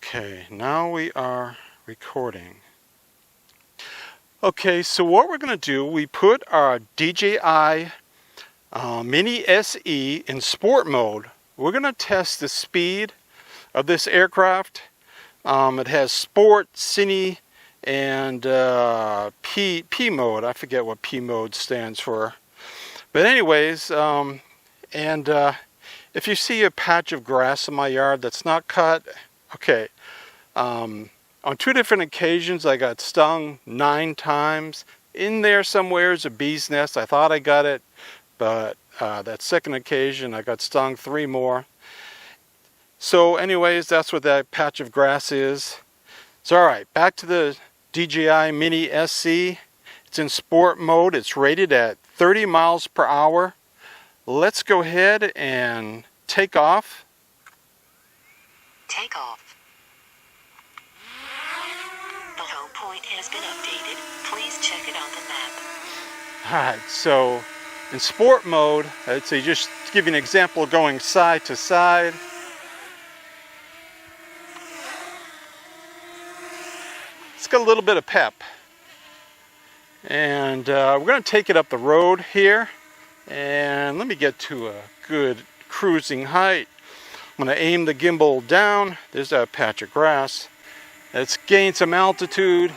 Okay, now we are recording. Okay, so what we're going to do, we put our DJI MINI SE in sport mode. We're going to test the speed of this aircraft. It has sport, cine, and P mode. I forget what P mode stands for. But anyways, if you see a patch of grass in my yard that's not cut, okay. On 2 different occasions I got stung 9 times. In there somewhere is a bee's nest. I thought I got it, but that second occasion I got stung 3 more. So anyways, that's what that patch of grass is. So alright, back to the DJI MINI SE. It's in sport mode. It's rated at 30 miles per hour. Let's go ahead and take off. Take off. The home point has been updated. Please check it on the map. Alright, so in sport mode, I'd say just to give you an example of going side to side. It's got a little bit of pep. And we're going to take it up the road here. And let me get to a good cruising height. I'm going to aim the gimbal down. There's that patch of grass. Let's gain some altitude.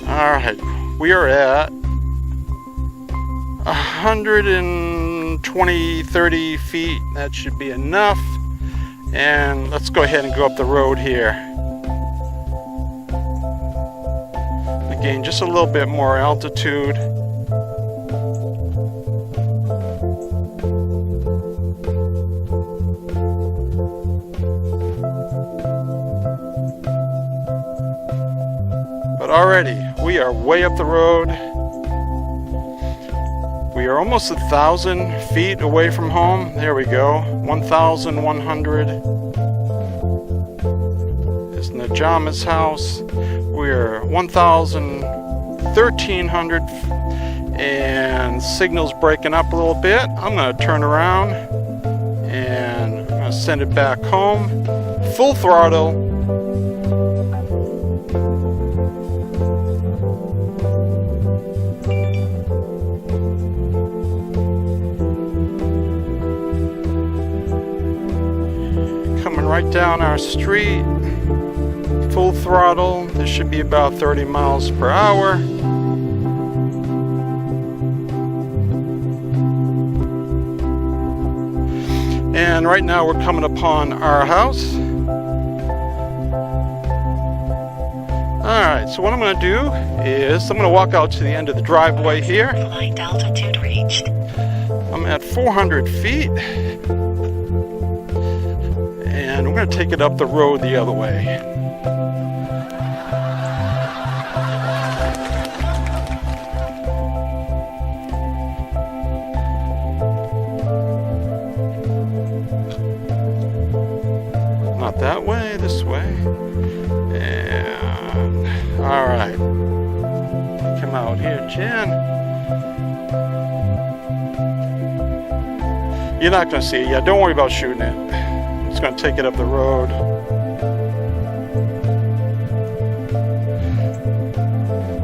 Alright, we are at 120, 30 feet. That should be enough. And let's go ahead and go up the road here. Gain just a little bit more altitude. But already we are way up the road. We are almost 1,000 feet away from home. There we go. 1,100. It's Najama's house. We're 1,300 and signal's breaking up a little bit. I'm going to turn around and I'm going to send it back home. Full throttle. Coming right down our street. Full throttle. This should be about 30 miles per hour. And right now we're coming upon our house. Alright, so what I'm going to do is I'm going to walk out to the end of the driveway here. Flight altitude reached. I'm at 400 feet. And we're going to take it up the road the other way. Not that way, this way. And alright. Come out here, Jen. You're not going to see it yet. Don't worry about shooting it. I'm just going to take it up the road.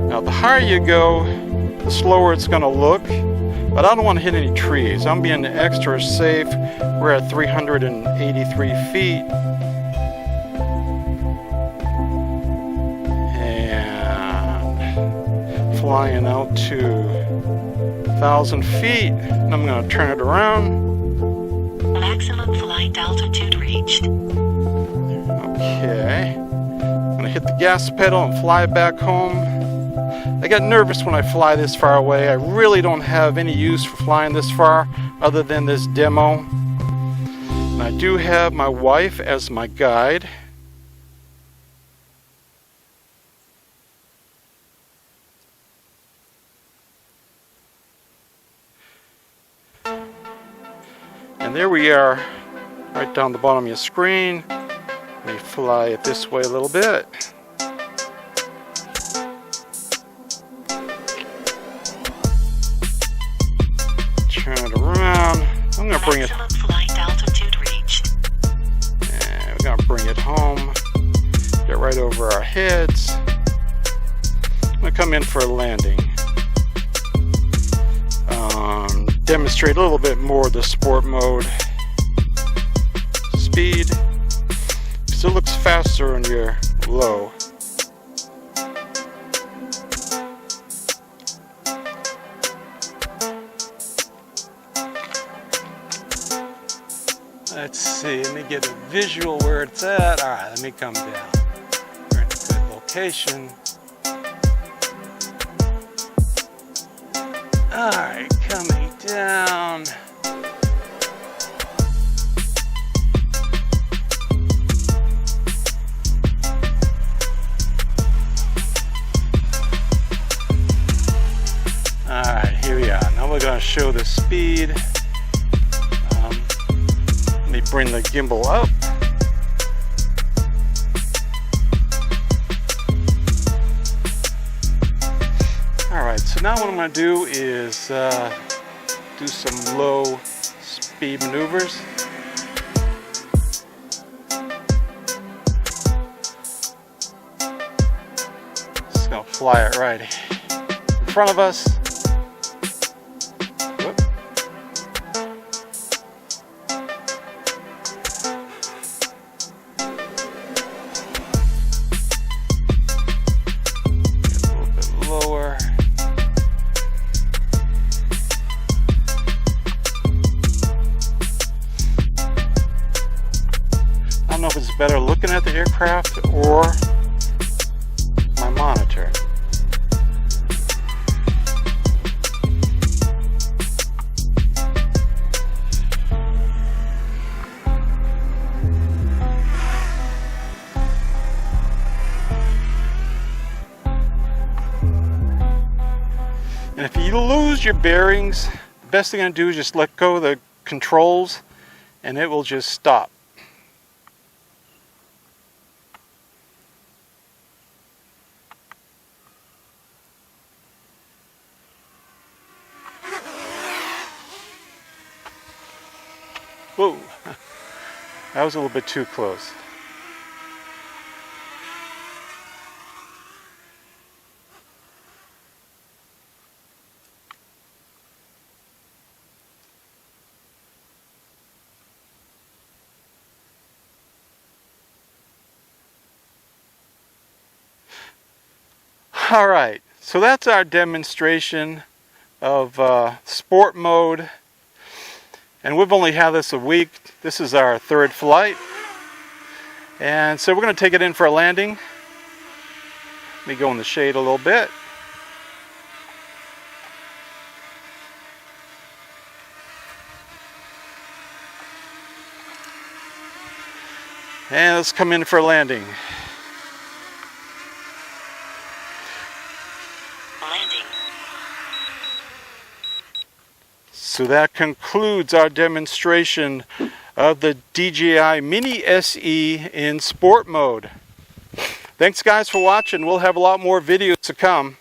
Now, the higher you go, the slower it's going to look. But I don't want to hit any trees. I'm being extra safe. We're at 383 feet. And flying out to 1,000 feet. And I'm going to turn it around. Maximum flight altitude reached. Okay. I'm going to hit the gas pedal and fly back home. I get nervous when I fly this far away. I really don't have any use for flying this far other than this demo. And I do have my wife as my guide. And there we are, right down the bottom of your screen. Let me fly it this way a little bit. Turn it around. I'm going to bring it. Maximum flight altitude reached. bring it home, get right over our heads. I'm going to come in for a landing. Demonstrate a little bit more the sport mode speed, because it looks faster when you're low. Let's see, let me get a visual where it's at. Alright, let me come down. We're in a good location. Alright, coming down. Alright, here we are. Now we're going to show the speed. Let me bring the gimbal up. Alright, so now what I'm going to do is do some low speed maneuvers. Just going to fly it right in front of us. Whoop. Get a little bit lower. I don't know if it's better looking at the aircraft or my monitor. And if you lose your bearings, the best thing to do is just let go of the controls and it will just stop. Whoa, that was a little bit too close. All right, so that's our demonstration of sport mode. And we've only had this a week. This is our third flight. And so we're going to take it in for a landing. Let me go in the shade a little bit. And let's come in for a landing. Landing. So that concludes our demonstration of the DJI Mini SE in sport mode. Thanks guys for watching. We'll have a lot more videos to come.